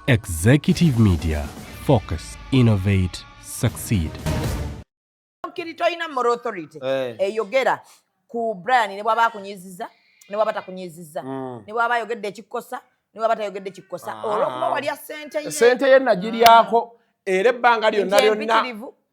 Executive Media. Focus, innovate, succeed. Toyina moral authority eyogera ku Brian ne bwaba kunyiziza ne bwaba takunyiziza ne bwaba yogedde ekikosa ne bwaba tayogedde ekikosa olwokuba wali sente ye nagiryako era ebbanga lyonna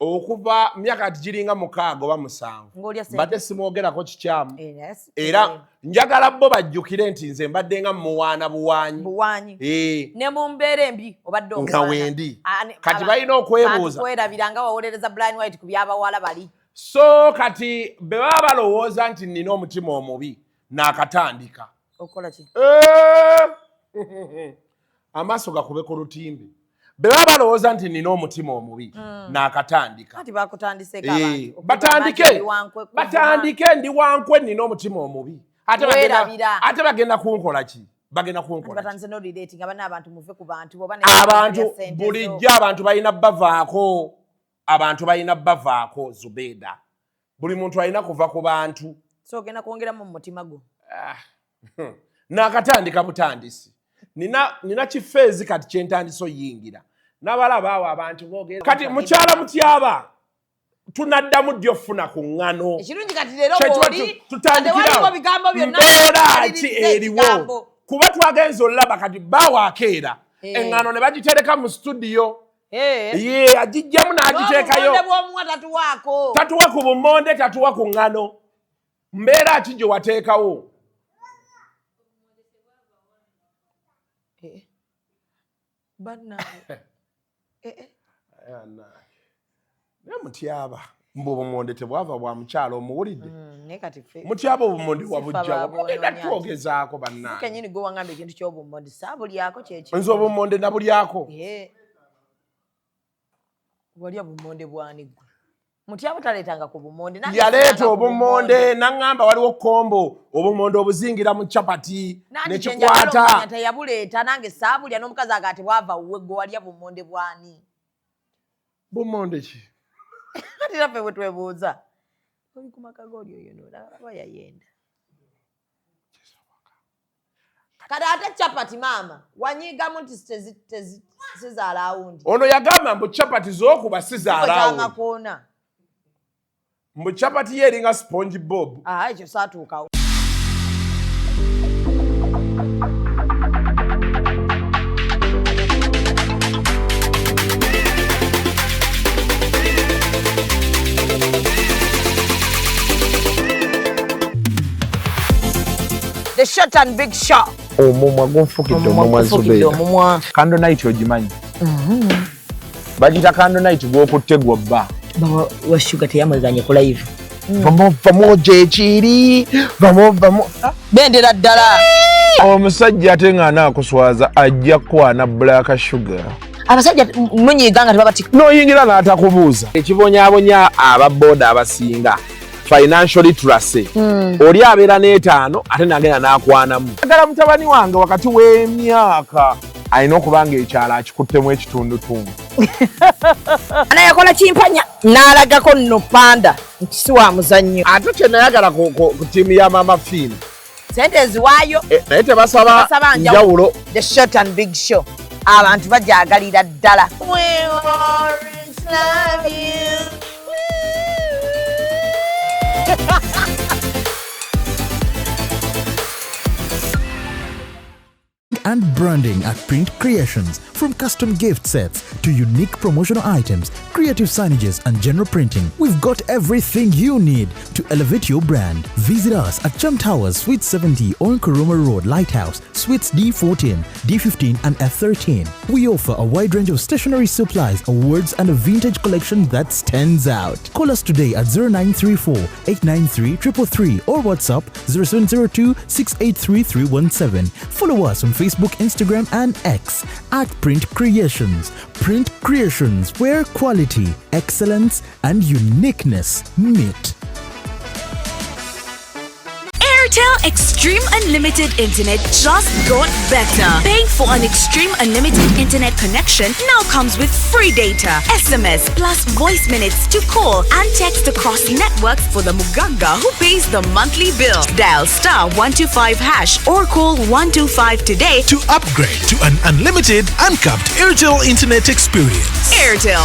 okuva myaka giringa 6 oba 7 mbadde simwogerako kikyamu era njagala bo bajjukire nti nze mbadde nga muwaana buwaanyi ne mu mbeera embi obadde nga wendi kati balina okwebuuza kwerabiranga wawolereza Brian White ku byabawala bali so kati be baba balowooza nti nina omutima omubi n'akatandika okola ki amaaso gakube ku lutimbe be baba balowooza nti nina omutima omubi n'akatandika kati bakutandise batandike ndi wankwe nina omutima omubi ate bagenda kunkola ki bagenda kunkola batandise no relating abana abantu muve ku bantu abantu bulijjo abantu balina bavaako Zubeda buli muntu alina kuva ku bantu so ogenda kwongeramu mu mutima gwo n'akatandika butandisi nina kifeezi kati kyentandiso yingira n'abalaba awo abantu boogera kati mukyala mutyaba tunaddamu ddyo funa ku ŋŋano ekirungi kati leero bw'oli tutandikirawo mbeera ki eriwo kuba twagenza olaba kati baawakeera eŋŋano ne bagitereka mu studio agijjamu n'agiteekayo tatuwa ku bumonde tatuwa ku ŋŋano mbeera ki gye wateekawo naye mutyaba mbu obumonde tebwava bwa mukyalo omuwulidde mutyaba obumonde wabujjawa mugenda twogezaako bannange gwe waŋŋamba ekintu ky'obumonde saabulyako kyeki nze obumonde nabulyako walya bumonde bwani gwe mutyaba taleetanga ku bumonde yaleeta obumonde naŋŋamba waliwo kombo obumonde obuzingira mu capati nekikwata teyabuleeta nange saabulya n'omukazi agate bwava wuwe gwe walya bumonde bwani bumonde ki kati naffe bwe twebuuza oli ku maka g'oli oyo nolaba yayenda kati ate capati maama wanyigamu nti sizaalawundi ono yagamba mbu capati z'okuba sizaalawundi mbu capati ye eringa sponge bob ekyo saatuukawo The short and big shot. Omumwa gunfukidde omumwa Zubeda. Kando night ogimanyi. Bagita kando night gw'okutte gw'obba. Bawa wa sugar teyamweganye ku live. Vamo gyekiri. Vamo. Bendera ddala. Omusajja ate nga anaakuswaza ajja kwana black sugar. Abasajja munyiga nga tebabati. N'oyingira n'atakubuuza. Ekibonyaabonya ababooda abasinga. Financial literacy. Oli abeera n'etaano ate nagenda n'akwanamu. Agala mutabani wange wakati w'emyaka alina okuba nga ekyalo akikuttemu ekitundutundu. Anayakola kimpanya n'alagako nno panda nti si wa muzannyo. Ate kye nayagala ku ttiimu ya Mama Fiina. Sente eziwaayo naye tebasaba njawulo. The short and big show. Abantu bajaagalira ddala. And branding at Print Creations. From custom gift sets to unique promotional items, creative signages and general printing, we've got everything you need to elevate your brand. Visit us at Chum Towers, Suite 70 on Kuruma Road, Lighthouse, Suites D14, D15 and F13. We offer a wide range of stationery supplies, awards and a vintage collection that stands out. Call us today at 0934 893 333 or WhatsApp 0702 683 317. Follow us on Facebook, Instagram and X at Print Creations. Print Creations, where quality, excellence and uniqueness meet. Airtel Extreme Unlimited Internet just got better. Paying for an Extreme Unlimited Internet connection now comes with free data, SMS plus voice minutes to call and text across networks for the Muganga who pays the monthly bill. Dial *125# or call 125 today to upgrade to an unlimited, uncapped Airtel Internet experience. Airtel.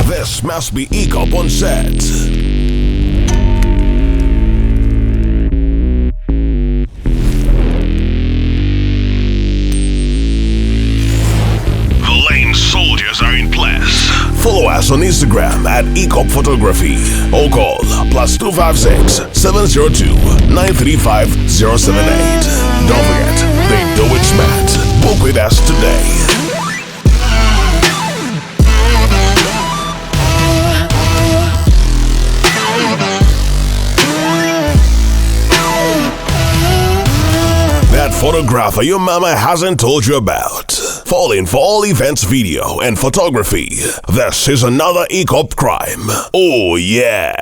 This must be ECOP on set. The lane soldiers are in place. Follow us on Instagram at ECOP Photography or call +256 702 935 078. Don't forget, they do it smart. Book with us today. That photographer your mama hasn't told you about. Falling for all events video and photography. This is another ECOP crime. Oh yeah.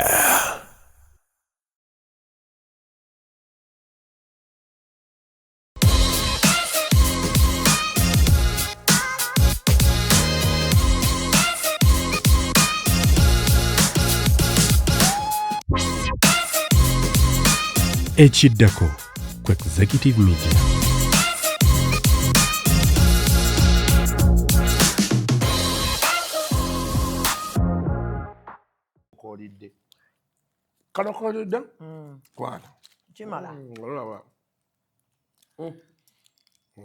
Echiddako ku Executive Media. Kalokolidde? Kwana. Chimala. Olaba.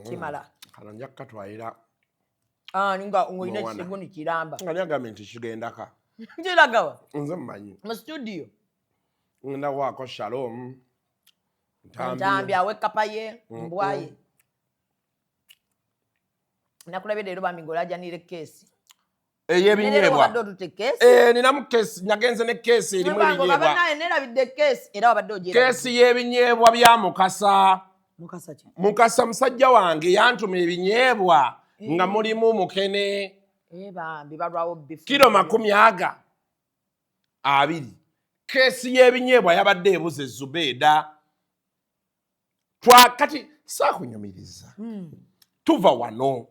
Chimala. Kano nja kukatwalira. Ninga ng'olina ekisegoni kiramba. Nga nyagambye nti kigendaka. Kiragawa? Nze mmanyi. Mu studio. Ngenda waako Shalom. Ntambi awe kapaye mbwaye. Nakulabye leero bambi ng'olajanire keesi. Ey'ebinyeebwa. Ninamu keesi, nagenze ne keesi erimu ebinyeebwa. Naye nerabidde keesi era wabadde ogyera. Keesi y'ebinyeebwa bya Mukasa. Mukasa ki? Mukasa musajja wange yantuma ebinyeebwa nga mulimu mukene. Bambi balwawo bifu. Kilo 20. Keesi y'ebinyeebwa yabadde ebuze Zubeeda. Kati saakunyumiriza. Tuva wano.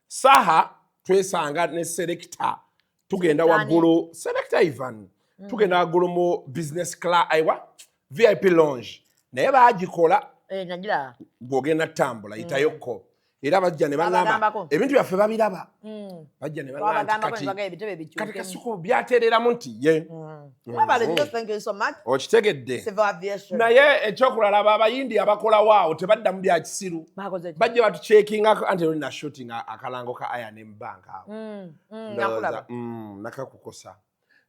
Saha twesanga ne selector. Tugenda waggulu. Selector Ivan. Tugenda waggulu mu business class. Aywa. VIP lounge. Naye baagikola. Nagira. Gwogenda tambula. Itayokko. Era bajja ne bangamba. Ebintu byaffe babiraba. Bajja ne bangamba kati kasuku byateereramu nti ye. Thank you so much. Okitegedde. Naye ekyokulala abayindi abakola waawo tebaddamu bya kisiru. Bajja batucekinga anti olina shooting akalango ka I&M Bank awo. Nakakukosa.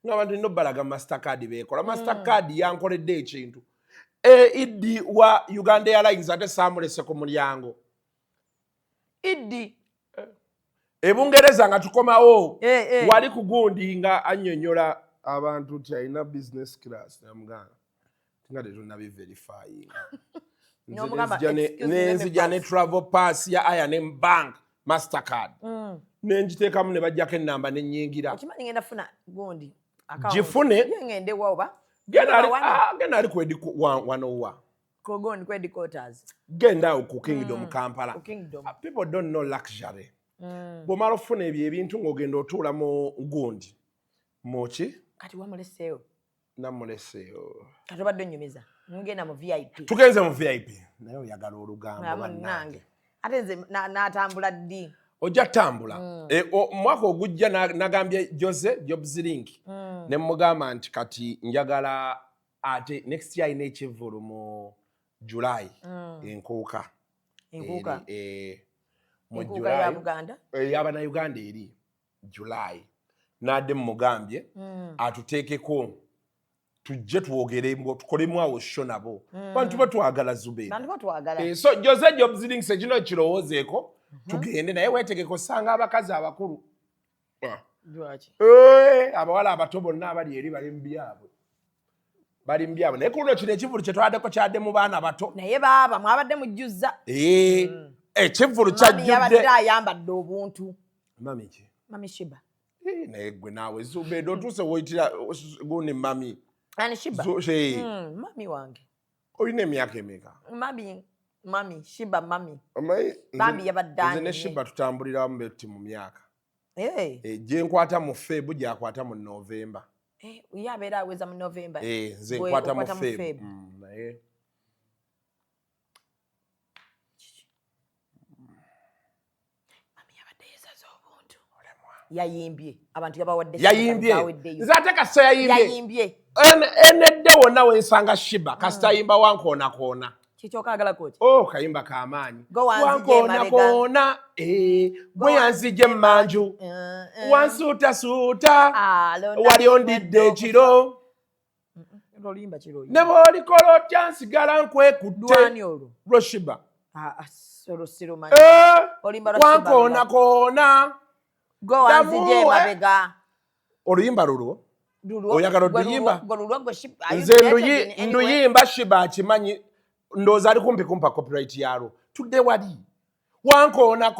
Ng'abantu nino balaga Mastercard beekola. Mastercard yankoledde ekintu. Idi wa Uganda Airlines ate saamulese ku mulyango. Idi. Ebungereza nga tukomawo. Wali ku gundi nga annyonnyola abantu nti alina business class. Namugamba. Tinga tetunnabi verifying. Nenzija ne travel pass ya I&M Bank Mastercard. Nenjiteekamu ne bajjako ennamba ne nnyingira. Okimanyi ngenda funa gundi. Gifune. Ngende waoba. Genda ali ku wanowa. Kogoni ku headquarters. Genda ku Kingdom Kampala. Kingdom. People don't know luxury. Bw'omala ofuna ebyo ebintu ng'ogenda otuula mu gundi. Muki? Kati wamuleseeyo. Namuleseeyo. Kati obadde onnyumiza. Ngenda mu VIP. Tugenze mu VIP. Naye oyagala olugambo bannange. Ate nze n'atambula ddi. Ojja tambula. Omwaka ogujja nagambye Jose Jobs Link. Ne mugamba nti kati njagala ate next year ina ekivvulu mu July. Enkuuka. Enkuuka. Mu July. Ya Buganda. Yabana Uganda eri July. Nadde mugambye atuteekeko tujje tuwogere mbo tukolemu awo show nabo. Bantu batwagala Zubeeda. Bantu batwagala. So Jose Jobs Link sekino kirowoozeeko. Tugende naye weetegeko sanga abakazi abakulu. Abawala abato bonna abali eri bali mbyabwe. Bali mbyabwe. Naye kuno kino ekivulu kye twaddeko kyadde mu baana bato. Naye baaba mwabadde mujjuza. Ekivulu kyajjudde. Mami yabadde ayambadde obuntu. Mami ki? Mami Shiba. Naye gwe naawe Zubeeda otuuse woyitira gundi mami. Ani Shiba. Mami wange. Oyine emyaka emeka? Mami, Shiba mami. Bambi yabaddaani. Nze ne Shiba tutambulira wamu betti mu myaka. Gye nkwata mu February gy'akwata mu November. Ye abeera aweza mu November. Nze nkwata mu February. Naye yayimbye abantu yabawadde nze ate kasita yayimbye enedde wonna wensanga Shiba kasita yimba wankoona kikyokagala koti kayimba k'amaanyi wankoona gwe yanzije emmanju wansuutasuuta wali ondidde ekiro ne bw'olikola otya nsigala nkwekutte lwe Shiba wankoona Go wanzije mabega. Oluyimba lulwo? Oyagala oluyimba? Nze nduyimba Shiba akimanyi ndowooza ali kumpa copyright yalwo. Tudde wali. Wankoona.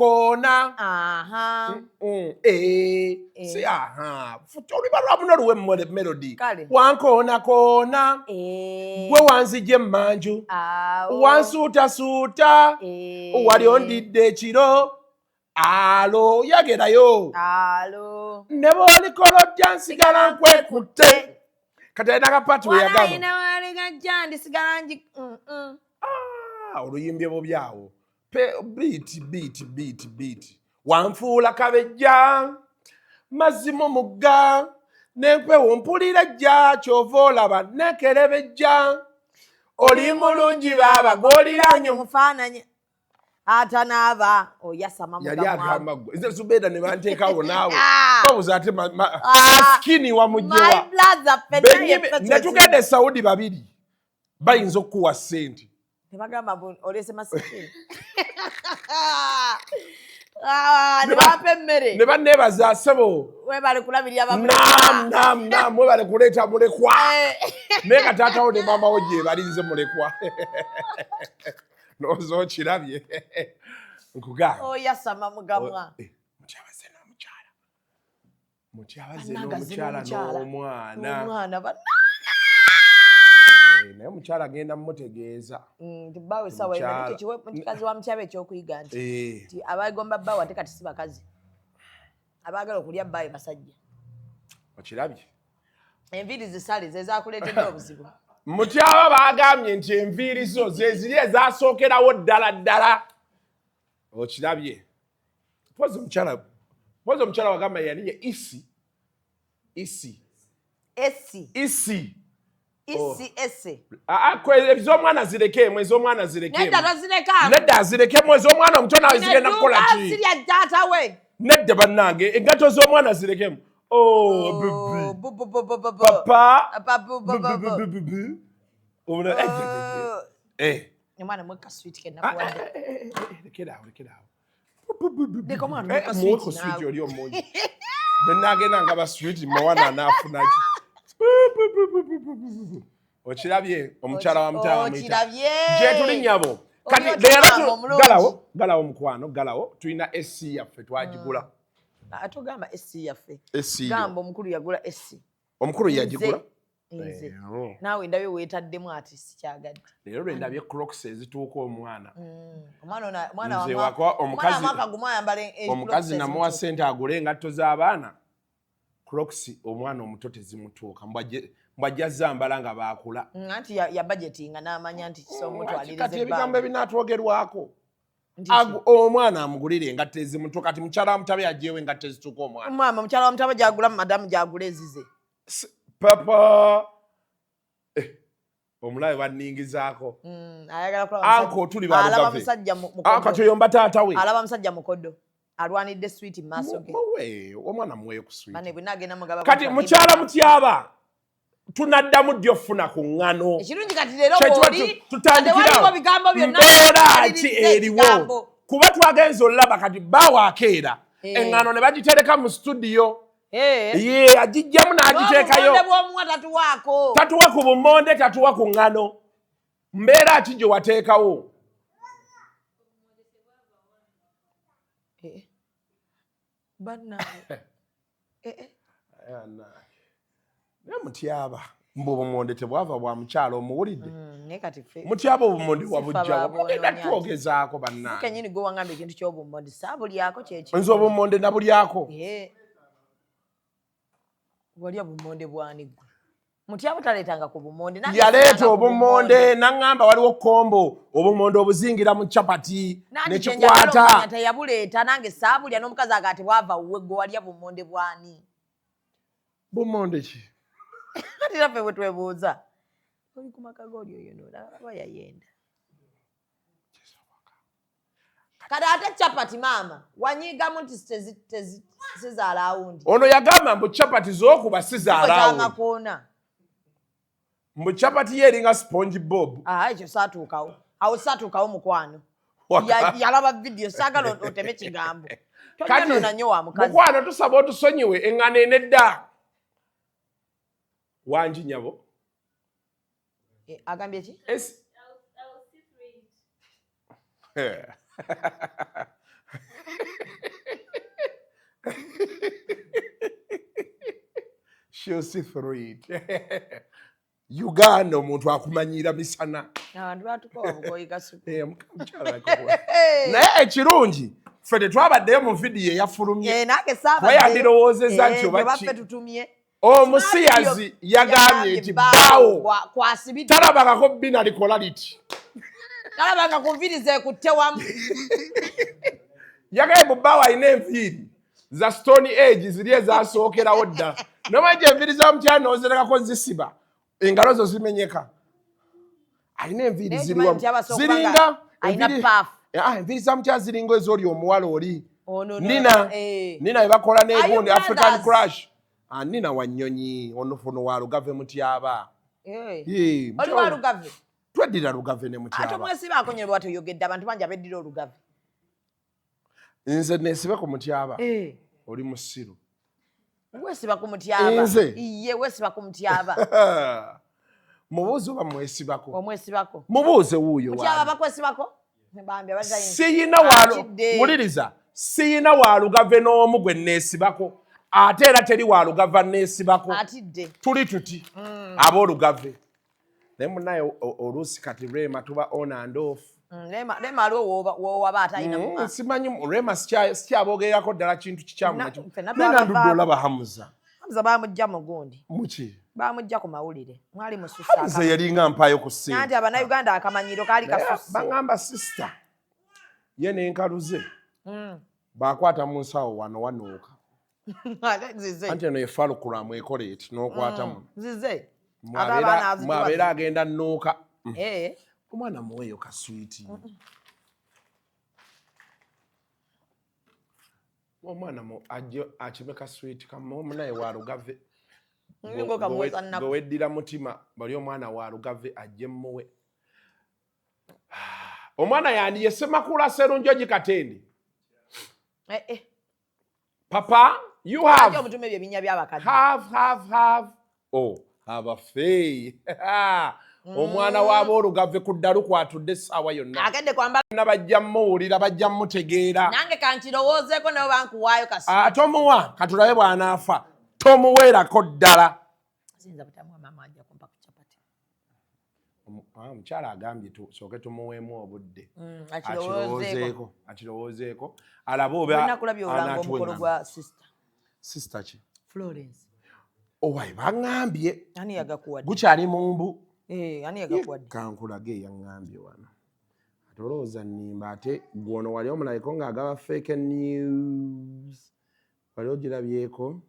Si oluyimba lwa buno luwe melody. Wankoona. Gwe wanzije emmanju. Wansuutasuuta. Wali ondidde ekiro. Alo yagerayo. Ne bw'olikola otya nsigala nkwekutte. Kati alina akapaati we yagamba. Oluyimbye bubyawo. Beat. Wanfuula kabejja. Mazima mugga. N'empewo mpulira jja ky'ova olaba nekerebejja. Oli mulungi baaba gw'oliraanye mufaananyi. Atanava oyasama mugamwa. Yali agamba gwe. Nze Zubeda ne banteekawo naawe. Babuza ate maskini wa mujjewa. My brother fedde. Ne tugende Saudi babiri. Bayinza okuwa ssente. Nebagamba olese maskini. Ne bape emmere. Ne banneebaza ssebo. Webale kulabirira abamu. Naam. Webale kuleeta mulekwa. Naye nga taatawo ne maama wo gye balinze mulekwa. Nozo okirabye nkugamba yasama mugamwa mutyabaze n'omukyala n'omwana naye omukyala agenda mumutegeeza bawe sawa mutikazi wa mukyala ekyokuyiga nti abagomba bbawe ate kati si bakazi abaagala okulya bbawe basajja okirabye enviiri zisale zezakuleetedde obuzibu Mutyaba bagambye nti enviiri zo ze ziri ezasookerawo ddala. Okirabye. Pozi omukyala wagamba yali ye Isi. Ez'omwana zirekeemu. Nedda zirekeemu ez'omwana omuto nawe zigenda kukola ki? Nedda bannange engato z'omwana zirekeemu. Papa. Mwana mweka sweet ke nakuwadde. Lekera. Deko mwana mweka sweet. Mweko sweet oli omungi. Benagenda nga ba sweet mwana anafuna ki. Okirabye omukyala wa mutama mwita. Je tuli nyabo. Kati leero galawo mukwano galawo tulina SC yaffe twagigula. Atogamba SC yaffe. Gamba omukulu yagula SC. Omukulu yagigula. Naawe ndabye weetaddemu ati sikyagadde. Leero lwe ndabye Crocs ezituuka omwana. Omukazi namuwa ssente agule engatto z'abaana. Crocs omwana omuto tezimutuuka. Mbwajja zambala nga baakula. Anti ya budgetinga n'amanya nti kisomutwaliriza kati ebigambo ebinaatwogerwako. Omwana amugulire engatto ezimutuuka kati mukyala wa mutabe yaggyewo engatto ezituuka omwana. Mama mukyala wa mutabe gyagula madamu gyagula ezize. Papa omulabe banningizaako. Ayagala kulaba anko tuli ba alaba musajja mukodo. Anko yomba taata we. Alaba musajja mukodo. Alwanidde sweet maaso ge. Omwana muwe ku sweet. Bane bwe nagenda mugaba. Kati mukyala mutyaba tunaddamu ddyo funa ku ŋŋano. Ekirungi kati leero bw'oli tutandikirawo bigambo byonna ki eriwo kuba twagenza olaba kati baawakeera eŋŋano ne bagitereka mu studio. Agijjamu n'agiteekayo. Tatuwa ku bummonde tatuwa ku ŋŋano. Mbeera ki gye wateekawo? Naye mutyaba mbu obumonde tebwava bwa mukyalo omuwulidde nekati fe mutyaba obumonde wabujjawa mugenda twogezaako bannange kenyini gwe wangamba ekintu ky'obumonde saabulyako kyeki nze obumonde nabulyako walya bumonde bwani gwe mutyabo taleetanga ku bumonde yaleeta obumonde naŋŋamba waliwo kombo obumonde obuzingira mu capati nekikwata teyabuleeta nange saabulya n'omukazi agati bwava wuwe gwe walya bumonde bwani bumonde ki kati naffe bwe twebuuza oli ku maka g'oli oyo nolaba yayenda kati ate capati maama wanyiigamu nti sizaala awundi ono yagamba mbu capati z'okuba sizaala awundi mbu capati ye eringa sponge bob ekyo saatuukawo awo saatuukawo mukwano yalaba vidiyo saagala oteme kigambo tonanyo wa mukazi mukwano tusaba otusonyiwe eŋŋano enedda wangi nyabo agambye ki she'll see through it. Uganda omuntu akumanyira misana abantu batukowa bugoyi kasuku naye ekirungi ffe tetwabaddeyo mu vidiyo eyafulumye nayandirowoozeza nti obaffe tutumye omusiyazi yagambye nti bbaawo talabangako bbina likola liti talabanga ku nviiri zeekutte wamu yagambye mu bbaawo alina enviiri za stone age ziri ezasookerawo ddala nomanyi enviiri za mukyala noozirekako zisiba engalo zo zimenyeka alina enviiri ziringa enviiri za mukyala ziringa ez'oli omuwala oli nina ebakola n'egundi African crash nina wanyonyi onofono wa lugave mutyaba oli wa lugave tweddira lugave ne mutyaba ate omwesibaako nyine bwati oyogedde abantu bangi abeddira olugave nze neesibe ku mutyaba oli musiru wesiba ku mutyaba iye wesiba ku mutyaba mubuuze oba mwesibako omwesibako mubuuze wuuyo mutyaba bakwesibako siyina muliriza siyina walugave n'omu gwe neesibako ate era teri walugava neesibako tuli tuti ab'olugave naye munaye oluusi kati Rema tuba on and off Rema aliwo wowaba atalina simanyi Rema sikyabogererako ddala kintu kikyamu nanga ndudde olaba Hamuza bamujja mugundi muki bamujja ku mawulire mwali mususa Hamuza yalinga mpaayo ku ssente nanti abannayuganda akamanyiro kaali kasusa bagamba sister ye n'enkaluze bakwata mu nsawo wano wanuuka anti eno efalukulamu ekola eti n'okwatamu mwabeera agenda nnuuka omwana muweeyo kaswiti omwana akime kaswiti kamunaye walugave gwe weddira mutima bali omwana walugave ajje mmuwe omwana yandiye Semakula Serunjogi Katende papa you have have a fay omwana w'aboolugave ku ddalu kwatudde essaawa yonna agende kwambala bajja mmuwulira bajja mmutegeera nange kankirowoozeeko nabo bankuwaayo kasi tomuwa katulabe bw'anaafa tomuweerako ddala omukyala agambye tusooke tumuweemu obudde akirowoozeeko alabe oba anatuwa sister ki Florence owaye baŋŋambye ani yagakuwadde gukyali mu mbu ani yagakuwadde kankulage yaŋŋambye wano atolowooza nnimba ate gwono wali omulabiko ng'agaba fake news wali ogirabyeko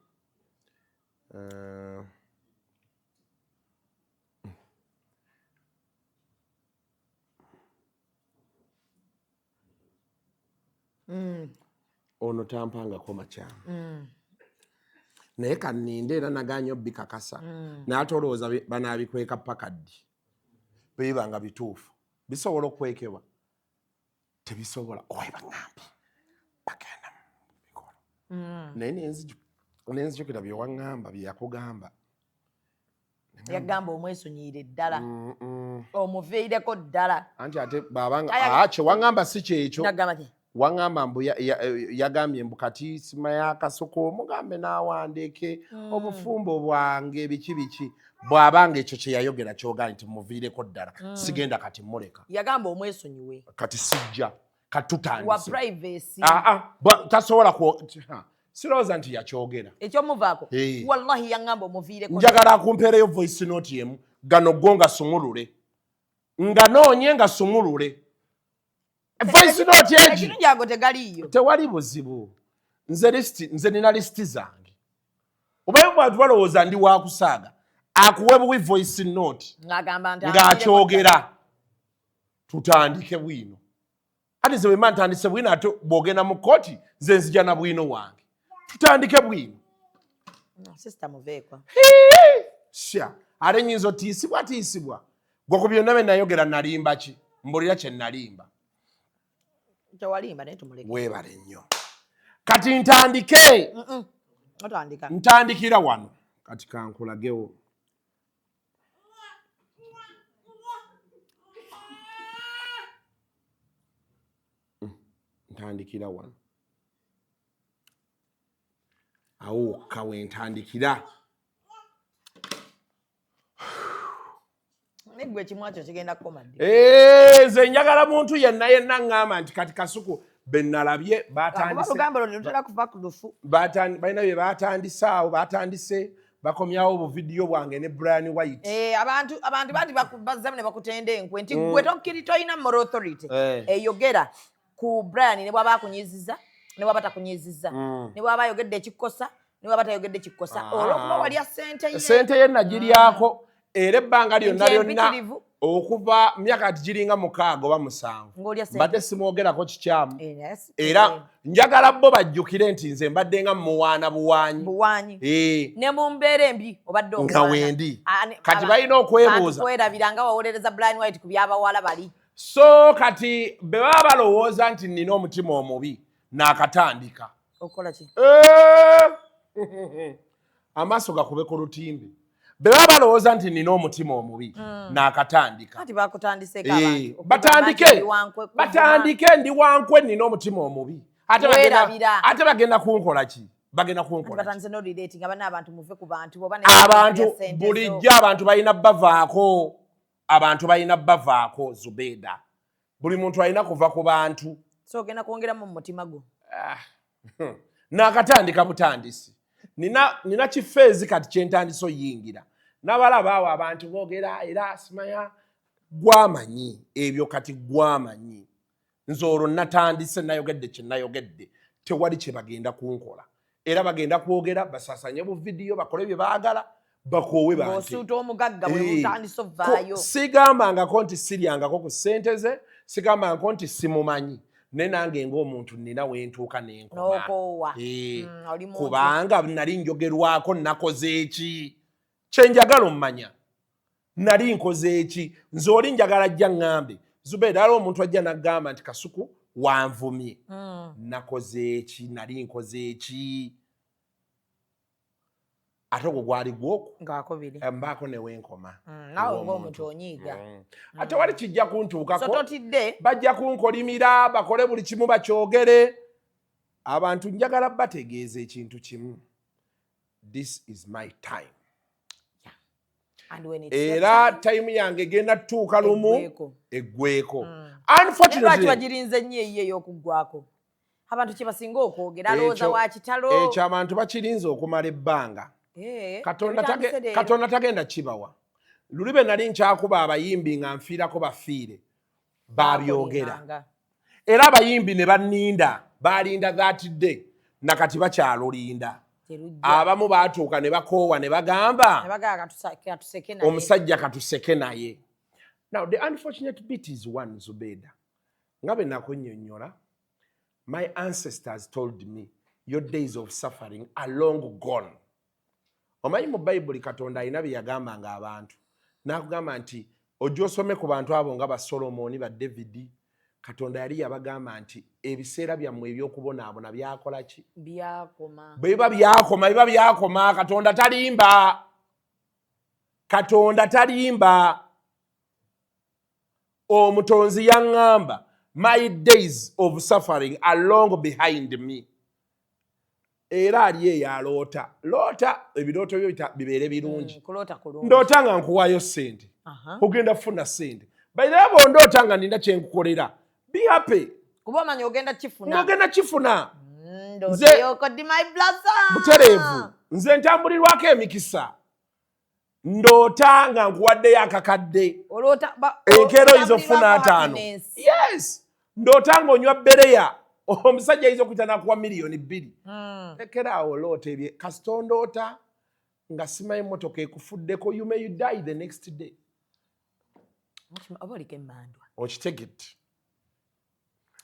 ono tampangako makyama naye kanninde era naganya obbikakasa naye ate olowooza banaabikweka paka ddi biba nga bituufu bisobola okwekebwa tebisobola owaye baŋŋambye bagenda mubikola naye nenzijukira byewaŋŋamba byeyakugamba yagamba omwesonyiire ddala omuviireko ddala anti ate babanga kyewaŋŋamba si kyekyo wangamba mbu yagambye mbu kati sima ya kasoko mugambe n'awandeeke obufumbo bwange biki bw'abanga ekyo kye yayogera ky'ogaa nti muviireko ddala sigenda kati muleka yagamba omwesonyiwe kati sijja katutandise wa privacy tasobola sirowooza nti yakyogera ekyomuvaako wallahi yagamba omuviireko njagala akumpeereyo voice note yemu gano go nga sumulule nga noonye nga sumulule voice note egi ekirungi ago tegaliiyo tewali buzibu nze nina lisiti zange obaye bwatu balowooza ndi wakusaaga akuwe buwi voice note ng'akyogera tutandike bwino ate nze bwemba ntandise bwino ate bw'ogenda mu kkooti nze nzija na bwino wange tutandike bwino sister muveekwa sha ate nyinza otiisibwa gwe ku byonna bye nayogera nalimba ki mbulira kye nalimba kyewalimba naye tumuleke weebale nnyo kati ntandike ntandikira wano kati kankulagewo ntandikira wano awo kawe ntandikira negwe kimwakyo kigenda kukomadde nze njagala muntu yenna ŋŋamba nti kati kasuku benalabye balina bye batandisaawo batandise bakomyawo obuvidiyo bwange ne Brian White abantu bati bazzamu ne bakutenda enkwe nti gwe toyina moral authority eyogera ku Brian ne bwaba akunyiziza ne bwaba takunyiziza ne bwaba ayogedde ekikosa ne bwaba tayogedde ekikosa olwokuba walya sente ye nagiryako era ebbanga lyonna okuva myaka giringa 6 oba 7 mbadde simwogerako kikyamu era njagala bo bajjukire nti nze mbadde nga muwaana buwanyi ne mu mbeera embi obadde nga wendi kati balina okwebuuza kwerabira nga wawolereza Brian White ku byabawala bali so kati be baba balowooza nti nina omutima omubi naakatandika okola ki amaaso gakube ku lutimbe be baba balowooza nti nina omutima omubi naakatandika batandike ndi wankwe nina omutima omubi ate bagenda kunkola ki abantu bulijjo abantu balina bavaako Zubeda buli muntu alina kuva ku bantu so ogenda kwongeramu mu mutima gwo naakatandika butandisi nina kifeezi kati kyentandisa oyingira n'abalaba awo abantu boogera era simanya gwamanyi ebyo kati gwamanyi nze olwo natandise nayogedde kye nayogedde tewali kye bagenda kunkola era bagenda kwogera basasanye buvidiyo bakole bye baagala bakoowe bantiosuuta omugagga bwe butandisa ovaayo sigambangako nti siryangako ku ssente ze sigambangako nti simumanyi ne nange ng'omuntu nina wentuuka n'okoowa kubanga nali njogerwako nakoze eki kyenjagala ommanya nali nkoze eki nze oli njagala ajja ŋŋambe Zubeda ali omuntu ajja naggamba nti kasuku wanvumye nakoze eki nali nkoze eki ate ogwo gwali gwoku mbaako newenkoma nawe ng'omuntu onyiiga ate wali kijja kuntuukako bajja kunkolimira bakole buli kimu bakyogere abantu njagala bategeeza ekintu kimu this is my time era time yange genda tutuuka lumu eggweko bagirinze nnyo eyiyo ey'okuggwako abantu kye basinga okwogera alowooza wa kitalo ekyo abantu bakirinze okumala ebbanga Katonda tagenda kibawa luli be nali nkyakuba abayimbi nga nfiirako bafiire babyogera era abayimbi ne banninda balinda that day nakati bakyalulinda abamu baatuuka ne bakoowa ne bagamba omusajja katuseke naye. Now the unfortunate bit is one, Zubeda, nga bwe nakunnyonnyola, my ancestors told me your days of suffering are long gone. Omanyi mu Bayibuli Katonda alina bye yagambanga abantu n'akugamba nti ojja osome ku bantu abo nga ba Solomoni ba Davidi. Katonda yali yabagamba nti ebiseera byammwe ebyokubonaabona byakola ki? Byakoma. Biba byakoma. Katonda talimba. Katonda talimba. Omutonzi yaŋŋamba My days of suffering are long behind me. Era aliye yaloota. Loota ebirooto byo bibeere birungi. Ndoota nga nkuwaayo ssente. Ogenda kufuna ssente. By the way, bw'ondoota nga nina kye nkukolera. Be happy. Kuba omanyi ogenda kifuna. Ng'ogenda kifuna. Nze yokoddi my blossom. Butereevu. Nze ntambulirwako emikisa. Ndoota nga nkuwaddeyo akakadde. Enkeero oyinza okufuna 5. Yes. Ndoota ng'onywa bbereya. Omusajja ayinza okuyita n'akuwa miliyoni 2. Lekeraawo loota ebye. Kasita ondoota nga simanyi emmotoka ekufuddeko, you may die the next day. Oba oliko emmandwa. Okitegedde.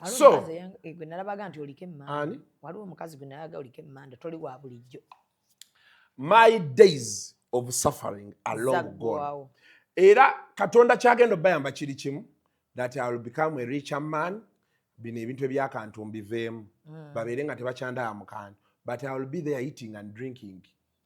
So gwe nalabaga nti oliko emmandwa. Waliwo omukazi gwe nalaga oliko emmandwa, toli wa bulijjo. My days of suffering are long gone. Era Katonda kyagenda bayamba kiri kimu, that I will become a richer man. Bino ebintu ebyakantu mbiveemu. Babeere nga tebakyandaba mu kantu. But I will be there eating and drinking.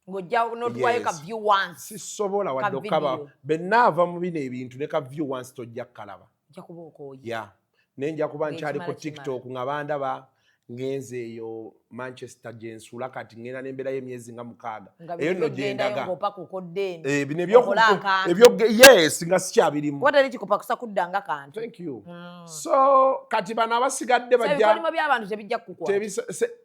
Ng'ojja n'otuwayo ka view once. Sisobola wadde okukaba. Bennaava mu bino ebintu ne ka view once tojja kukalaba. Ojja kuba okooye. Yeah. Nenja kuba nkyali ku TikTok nga bandaba ngenze eyo Manchester gye nsula kati ngenda n'embeerayo emyezi nga 6. Eyo nno gye ndaga. Bino ebyo yes nga sikyabirimu. Watali kikopa kusa kuddanga kantu. Thank you. So kati bano abasigadde bajja. Ebikolimo by'abantu tebijja kukwata.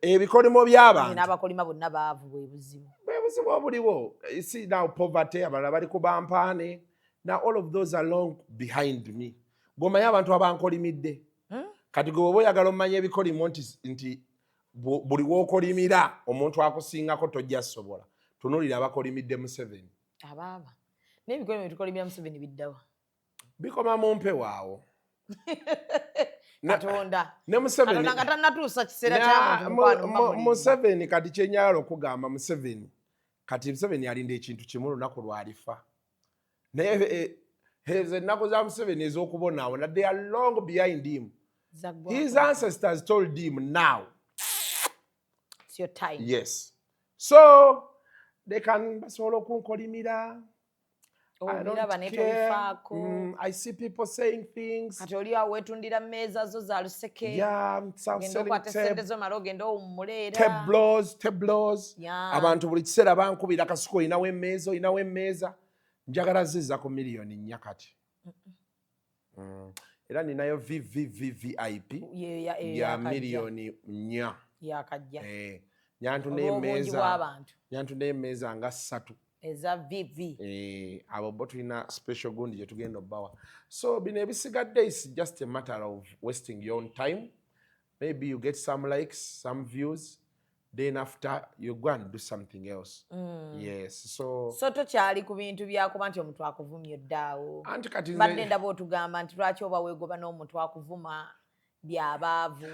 Ebikolimo by'abantu. N'abakolima bonna baavu bwe buzibu. Bwe buzibu obuliwo. You see now poverty, abalala bali ku bampaane. Now all of those are long behind me. Gomanyi abantu abankolimidde. Kati gwe oba oyagala omanya ebikolimo nti buli w'okolimira omuntu akusingako tojja sobola. Tunuulira abakolimidde Museveni. Abaaba. N'ebikolimo bitukolimira Museveni biddawa. Bikoma mu mpewaawo. Katonda. Ne Museveni. Katonda nga tannatuusa kiseera ky'abantu. Museveni kati kyenyala okugamba Museveni. Kati Museveni alinda ekintu kimu lunaku lwalifa. Naye ezo ennaku za Museveni ez'okubonaawo, they are long behind him. His ancestors told him now. It's your time. Yes. So they can basobola okunkolimira. I don't care. I see people saying things. Kati oli awo weetundira mmeeza zo za luseke. Yeah, I'm selling sente zo mala ogenda owummula tableaus. Abantu buli kiseera bankubira kasuku olinawo emmeeza. Njagala zizza ku miliyoni 4 kati. Era ninayo VIP ya miliyoni 4. Yakajja. Nyantu n'emmeeza nga 3. Eza VV. Abo bo tulina special gundi gye tugenda obbawa. So bino ebisigadde is just a matter of wasting your own time. Maybe you get some likes, some views. Then after you go and do something else. Yes. So tokyali ku bintu byakuba nti omuntu akuvumye ddaawo. Anti kati badde ndaba otugamba nti lwaki oba weegoba n'omuntu akuvuma byabaavu.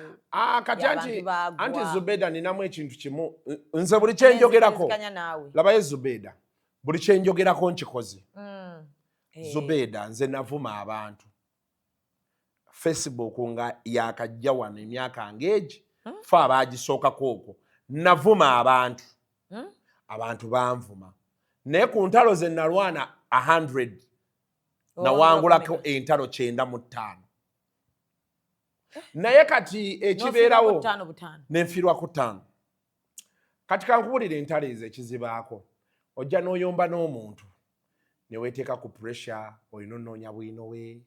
Kati anti Zubeda ninamu ekintu kimu. Nze buli kye njogerako. Labayo Zubeda. Buli kye njogerako nkikoze. Zubeda nze navuma abantu. Facebook nga yakajja wano emyaka ng'egi. Fe abaagisookako okwo. Navuma abantu. Abantu banvuma. Naye ku ntalo ze nalwana 100. Nawangulako entalo 95. Naye kati ekibeerawo nenfiirwa ku 5. Kati kankubulira entalo ezo ekizibaako. Ojja n'oyomba n'omuntu. Ne weeteeka ku pressure, olina onnoonya bwino we.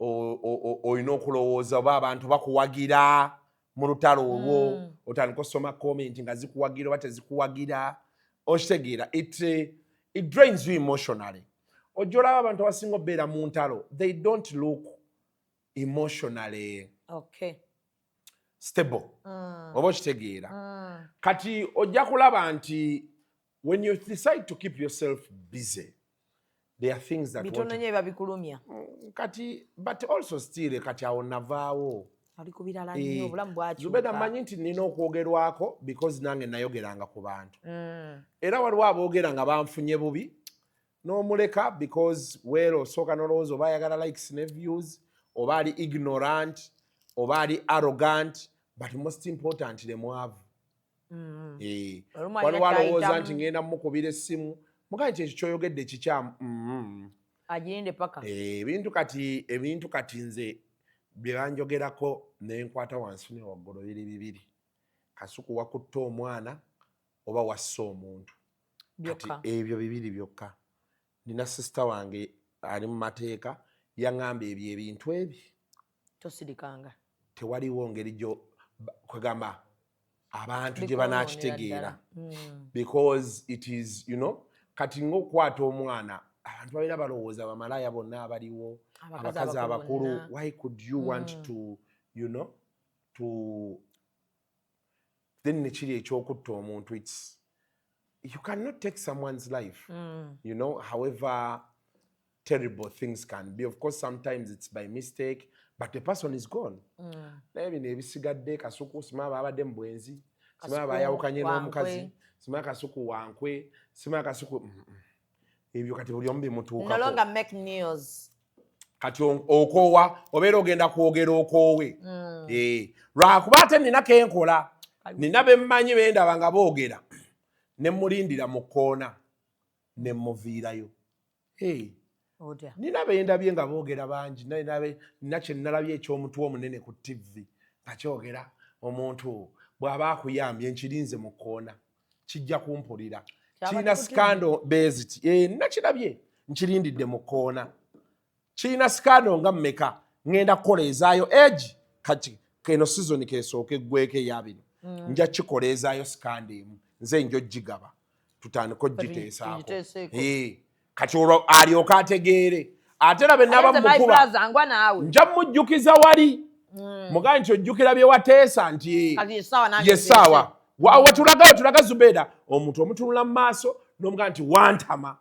Olina okulowooza oba abantu bakuwagira. Mu lutalo olwo otandika osoma comment nga zikuwagira oba tezikuwagira. Okitegeera it drains you emotionally. Ojja olaba abantu abasinga obeera mu ntalo, they don't look emotionally stable. Oba okitegeera. Kati ojja kulaba nti when you decide to keep yourself busy, there are things that bitono nnyo babikulumya. Kati but also still kati awo navaawo. Zubeda manyi nti nina okwogerwako because nange nayogeranga ku bantu. Era waliwo aboogera nga banfunye bubi n'omuleka because weero osooka n'olowooza oba ayagala likes ne views, oba ali ignorant, oba ali arrogant, but most importantly mwavu. Waliwo alowooza nti ngenda mukubira essimu mugaye nti ekyo kyoyogedde kikyamu. Agirinde paka. Ebintu kati nze bye banjogerako ne nkwata wansi ne waggulu bibiri. Kasuku wakutta omwana oba wassa omuntu. Kati ebyo bibiri byokka. Nina sister wange ali mu mateeka yaŋŋamba ebyo ebintu ebi. Tosirikanga. Tewaliwo ngeri gyo kwegamba abantu gye banakitegeera. Because it is, you know, kati ng'okukwata omwana abantu babeera balowooza bamalaaya bonna abaliwo abakazi abakulu. Why could you want to, you know, to then nekiri ekyokutta omuntu. It's you cannot take someone's life, you know, however terrible things can be. Of course, sometimes it's by mistake, but the person is gone. Maybe nebisigadde Kasuku simaba abadde mu bwenzi, simaba bayawukanye n'omukazi, simaba Kasuku wankwe, simaba Kasuku ebyo kati buli omu bimutuukako. No longer make news. Kati okoowa obeera ogenda kwogera okoowe. Lwakuba ate nina kenkola, nina bemmanyi bendaba nga boogera ne mulindira mu kkoona ne muviirayo. Nina bendabye nga boogera bangi, nina kye nalabye eky'omutwe omunene ku TV nga kyogera omuntu bw'aba akuyambye nkirinze mu kkoona kijja kumpulira. Kirina scandal based. Nakirabye nkirindidde mu kkoona. Kirina scandal nga mmeka ngenda kukola ezaayo egi kati keno season kesooka eggweko eyabiri. Nja kikola ezaayo scandal emu. Nze njo gigaba. Tutandika ogiteesaako. Kati olwo alyoka ategeere. Ate labe naba mukuba. Nja mujjukiza wali. Mugaa nti ojjukira bye wateesa nti yesaawa. Wetulaga Zubeeda omuntu omutunula mu maaso n'omugaa nti wantama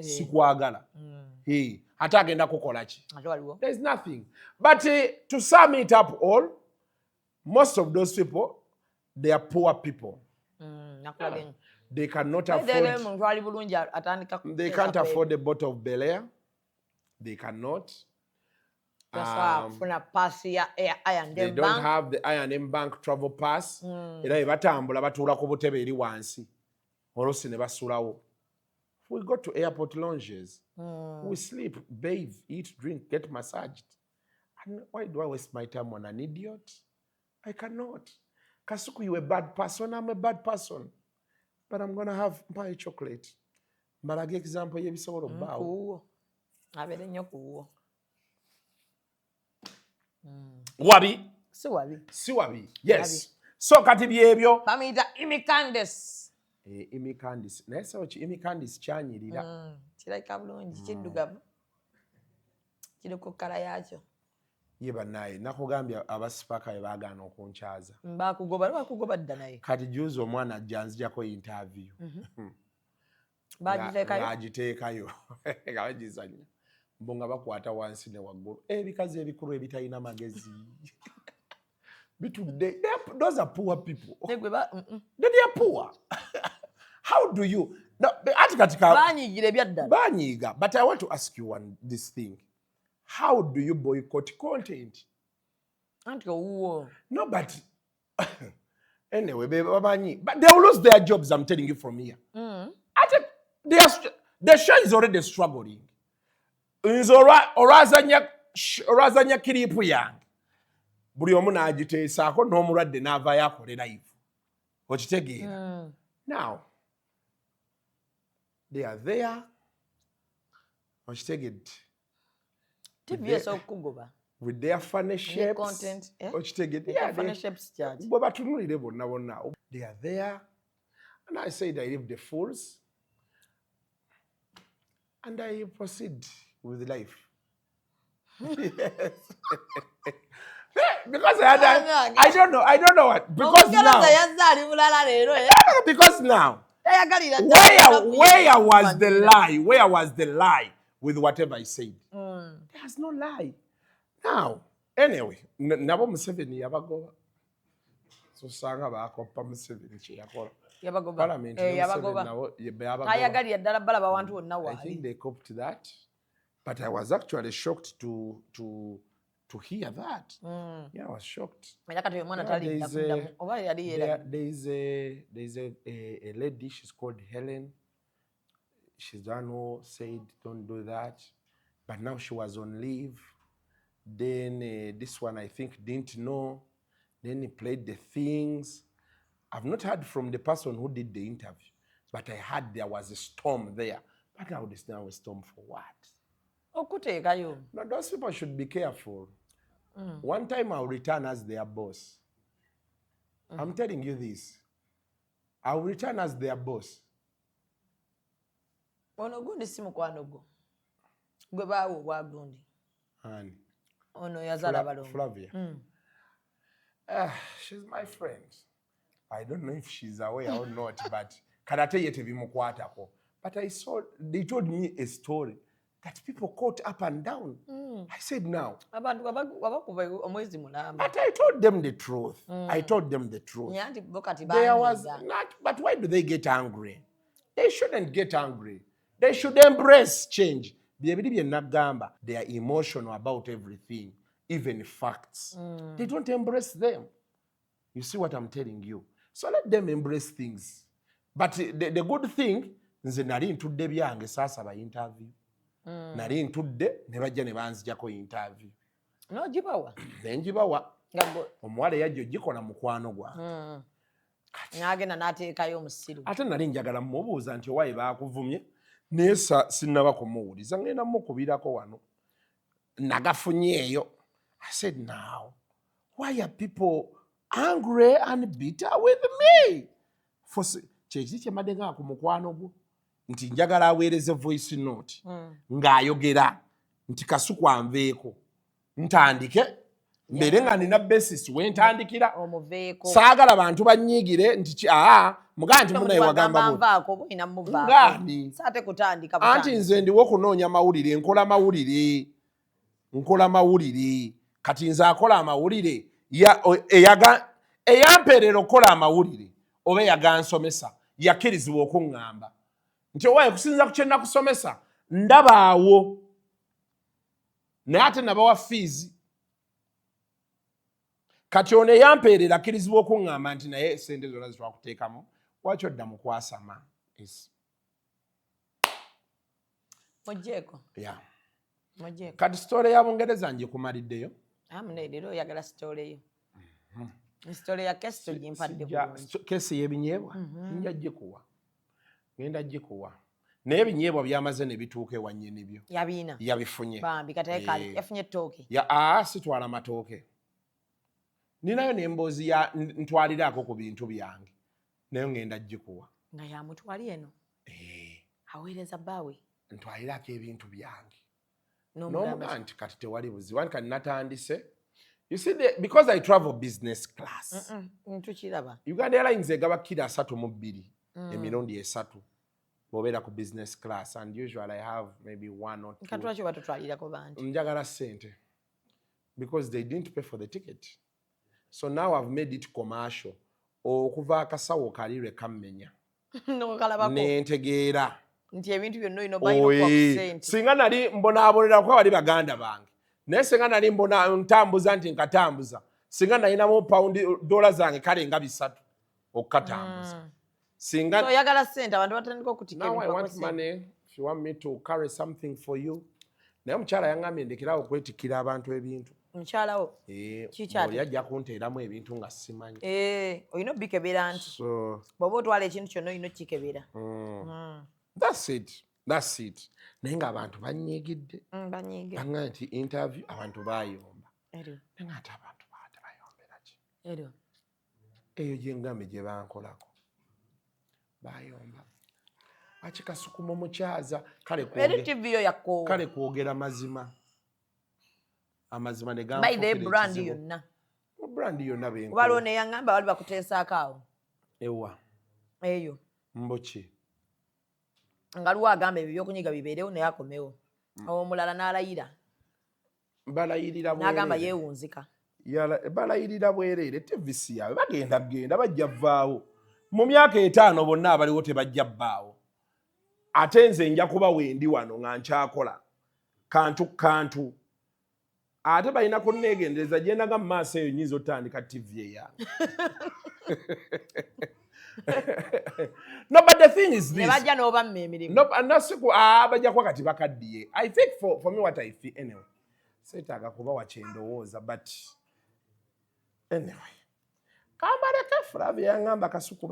sikwagala. Ate agenda kukola ki? There is nothing. But to sum it up all, most of those people, they are poor people. They cannot afford. They can't afford a bottle of Bel Air. They cannot. They don't have the I&M Bank travel pass. Era batambula batuula ku butebe eri wansi. Oluusi ne basulawo. We go to airport lounges. We sleep, bathe, eat, drink, get massaged. And why do I waste my time on an idiot? I cannot. Kasuku, you're a bad person. I'm a bad person. But I'm going to have my chocolate. Malagi example, you saw a bow. Wabi? Siwabi. Yes. So, kati byebyo. Bamida imikandis. Imikandis. Nese ochi imikandis kyanyirira. Kirayika bulungi kiddugavu. Kiriko kala yakyo. Yeba naye nakugambya abasipaka baagaana okunkyaza. Bakugoba dda naye. Kati juzi omwana ajjanzijako interview. Bagiteekayo. Nga bagizanya. Mbo nga bakwata wansi ne waggulu. Ebikazi ebikulu ebitalina magezi. Bitudde. Those are poor people. They are poor. How do you... Banyiga. But I want to ask you this thing. How do you boycott content? No, but... Anyway, but they will lose their jobs, I'm telling you from here. The show is already struggling. Orazanya kiripu yange. Buli omu n'agiteesaako n'omulwadde n'avaayo akolera live. Okitegeera. Now, they are there. Okitegedde. With their funny shapes. Content. Okitegedde. Funny shapes charge. Bwe batunulire bonna. They are there. And I said I leave the fools. And I proceed with life. Yes. Because I don't know what. Because now, where was the lie? Where was the lie with whatever I said? There's no lie. Now, anyway, nabo Museveni yabagoba. So sanga bakoppa Museveni kye yakola. Parliament I think they coped that. But I was actually shocked to hear that. Yeah, I was shocked. There's a lady, she's called Helen. She's the one who said, don't do that. But now she was on leave. Then this one I think didn't know. Then he played the things. I've not heard from the person who did the interview, but I heard there was a storm there. But I would now a storm for what? No, those people should be careful. One time I'll return as their boss. I'm telling you this. I'll return as their boss. Ono gundi si mukwano gwo. Gwe baawo wa gundi. Ani? Ono yazala balongo. Flavia. She's my friend. I don't know if she's aware or not, but karate yete bimukwatako. But they told me a story that people caught up and down. I said now. But I told them the truth. I told them the truth. There was not, but why do they get angry? They shouldn't get angry. They should embrace change. They are emotional about everything, even facts. They don't embrace them. You see what I'm telling you? So let them embrace things. But the good thing is nali ntudde byange sasa ba interview. Nali ntudde ne bajja ne banzijako interview. No jibawa. Nenjibawa. Omuwala yajjo gikola mukwano gwa. N'agenda n'ateekayo omusiru. Ate nali njagala mmubuuza nti owaye baakuvumye naye sinnaba kumuwuliza ngenda mukubirako wano. Nagafunye eyo. I said now, why are people angry and bitter with me? Kyeki kyemadde nga ku mukwano gwo nti njagala aweereze voice note ng'ayogera nti kasuku anveeko ntandike mbere nga nina basis wentandikira saagala bantu banyiigire nti mugaa nti munaye wagamba anti nze ndiwo kunoonya mawulire nkola mawulire kati nze akola amawulire eyampeerera okukola amawulire oba yagansomesa yakkirizibwa okuŋŋamba nti owaye kusinza ku kye nakusomesa ndabaawo naye ate nabawa fees kati ono eyampeerera akkirizibwa okuŋŋamba nti naye sente zonna zitwakuteekamu waki odda mu kwasama Mujjeeko. Kati story ya Bungereza ngikumaliddeyo. Leero oyagala story yo. Story ya kesi tugimpadde bulungi. Kesi y'ebinyeebwa ngenda gikuwa. Naye ebinyeebwa byamaze ne bituuka ewannye nibyo. Yabiina. Yabifunye. Bambi kati kali yafunye ettooke. Sitwala matooke. Ninayo n'emboozi ya ntwaliraako ku bintu byange. Nayo ngenda gikuwa. Nga yamutwali eno. Aweereza bbaawe. Ntwalirako ebintu byange. N'omugamba nti kati tewali buzibu. Wani kati natandise. You see, because I travel business class. Uganda Airlines egaba kira 32 emirundi 3 bw'obeera ku business class, and usually I have maybe 1 or 2. Katwaki batutwalirako bantu. Njagala sente. Because they didn't pay for the ticket. So now I've made it commercial. Okuva akasawo kalirwe kammenya. Nentegeera. Nti ebintu byonna olina bayina okuwa ku sente. Singa nali mbonaabonera kuba bali baganda bange. Naye singa nali ntambuza nti nkatambuza. Singa nalinamu $dola zange kale nga 3 okukatambuza. Singa so yagala sente abantu batandika okutika ebintu. Now I want money. If you want me to carry something for you. Naye omukyala yangambye ndekerawo okwetikira abantu ebintu. Mukyala wo? Kikyali. Yajja kunteeramu ebintu nga simanyi. Olina obbikebera nti. Bw'oba otwala ekintu kyonna olina okkikebera. That's it. Naye ng'abantu banyiigidde. Banga nti interview abantu bayomba. Naye ate abantu tebayombera ki? Eyo gye ngambe gye bankolako. Bayomba. Akikasukuma omukyaza kale kwogera mazima. Amazima ne by the brand yonna. Brand yonna benko. Waliwo ne yangamba wali bakuteesaako awo. Ewa. Eyo. Mboki. Nga luwa agamba ebyo by'okunyiga bibeerewo naye akomewo. Omulala n'alayira. Balayirira bwereere. N'agamba yeewunzika. Balayirira bwereere TVC yawe bagenda bajja vaawo. Mu myaka 5 bonna abaliwo tebajja bbaawo. Ate nze nja kuba wendi wano nga nkyakola. Kantu. Ate balina kunneegendereza gye ndaga mu maaso eyo nnyinza otandika TV eyange. No, but the thing is this. Nebajja n'obamma emirimu. No, bajja kuba kati bakaddiye. I think for me what I feel anyway. Seetaaga kuba wakyendowooza but anyway. Kambaleke Flavia ngamba kasuku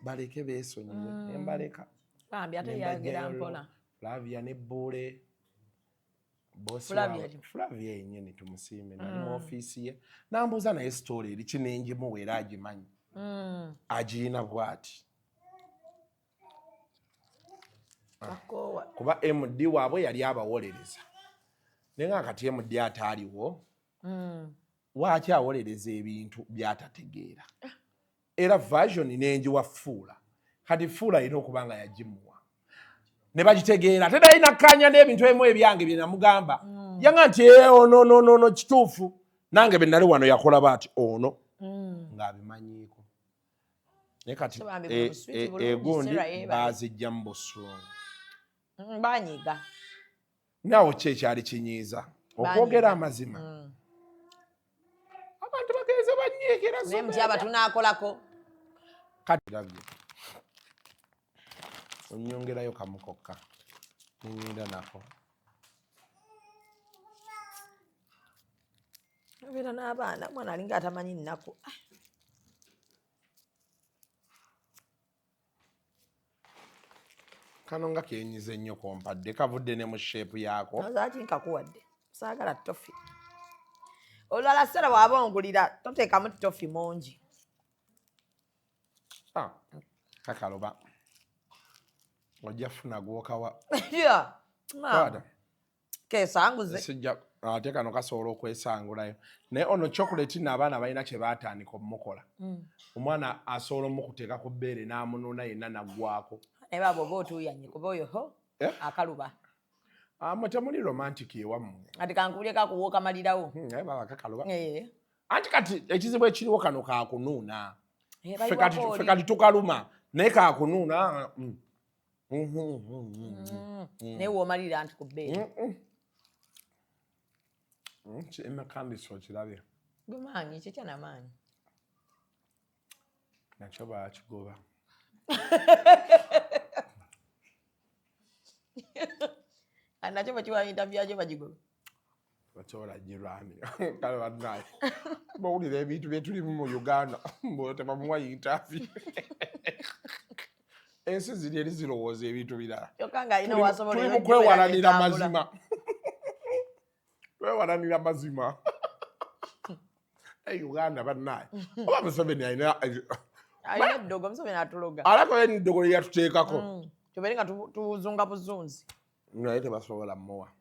baleke beesonyiwe embaleka. Bambi ate yagera mpola. Flavia ne Bule. Flavia yennyini tumusiime nali mu ofiisi ye. Nambuuza naye story eri kinengimu era agimanyi. Agirina bw'ati. Kuba MD waabwe yali abawolereza. Naye nga kati MD ataaliwo. Waaki awolereza ebintu by'atategeera. Era version n'enjiwa Fuula. Kati Fuula alina okuba nga yagimuwa. Ne bagitegeera. Tedalina kkaanya n'ebintu ebimu ebyange bye namugamba. Yanga nti ono kituufu. Nange be nali wano yakola bati ono. Ng'abimanyiiko. Naye kati egundi baazijja mu Busungu. Banyiga. Naawe ki ekyali kinyiiza? Okwogera amazima. Abantu bagenze banyiikira naye mutyaba tunaakolako. Kati labye. Onyongerayo kamukokka. Ninyinda nako. Obeera n'abaana mwana alinga atamanyi nnaku. Kano nga kenyize nnyo kompadde kavudde ne mu shape yaako. Lwaki nkakuwadde? Saagala tofi. Olwala ssera bw'aba ongulira toteekamu tofi mungi. Kakaloba. Ojja funa gwokawa. Keesanguze. Ate kano kasobola okwesangulayo. Naye ono chocolate n'abaana balina kye baatandika omukola. Omwana asobola omukuteeka ku bbeere n'amununa yenna naggwako. Naye baba oba otuuyanye kuba oyo akaluba. Temuli romantic ewammwe. Kati kankubulye kakuwa okamalirawo. Naye baba kakaluba. Anti kati ekizibu ekiriwo kano kaakunuuna. Ffe kati tukaluma naye kaakunuuna. Naye w'omalira anti ku bbeere. Emakandisi okirabye. Gumaanyi kikya namaanyi. Nakyo baakigoba. Nakyo bakiwa interview yakyo bagigoba. Bakyola jirani. Kale banaye. Bawulira ebintu bye tulimu mu Uganda. Mbo tebamuwa interview. Ensi ziri eri zirowooza ebintu birala. Yokanga alina wasobola tulimu kwewalanira mazima. Kwewalanira mazima. Uganda banaye. Oba Museveni alina eddogo Museveni atuloga. Alako eddogo lye yatuteekako. Tubeere nga tuzunga buzunzi. Naye tebasobola mmuwa.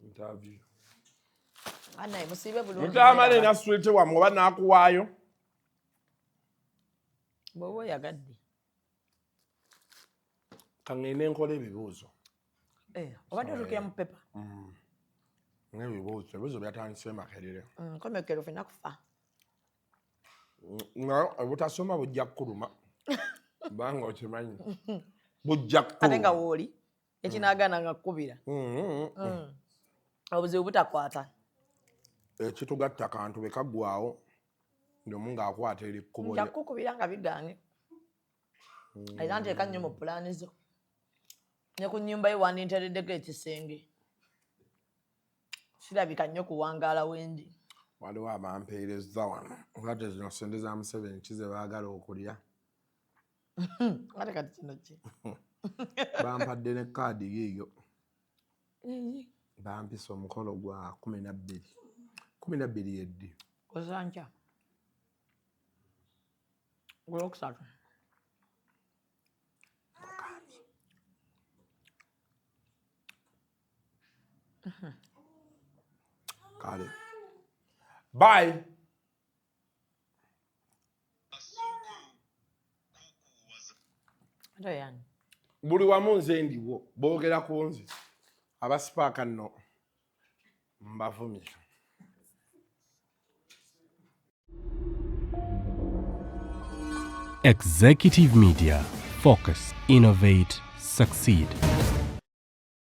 Interview. Anaye musiibe bulungi. Mutamale na street wammwe oba naakuwaayo. Bw'oba oyagadde. Kangende nkola ebibuuzo. Obadde otuukira mu pepa. Ebibuuzo byatandise makerere. Komekero ffenna kufa. Obutasoma bujja kukuluma. Banga okimanyi. Bujja kukuluma. Ate nga wooli ekinaagaana nga kkubira. Obuzibu butakwata. Ekitugatta kantu bwe kaggwawo ndomu ng'akwata eri kkubo. Nja kukubira nga bigaanye. Era nteeka nnyo mu pulaani zo. Ne ku nnyumba ye wandinteereddeko ekisenge. Sirabika nnyo kuwangaala wendi. Waliwo abampeerezza wano. Ate zino ssente za Museveni kize baagala okulya. Ate kati kino ki? Bampadde ne kaadi yiiyo. Bampisa omukolo gwa 12. 12 yeddi. Ozankya. Gw'okusatu. Kale. Bye. Ate yani. Buli wamu nze ndiwo boogera ku nze. Abasipaaka nno mbavumye. Executive Media. Focus, innovate, succeed.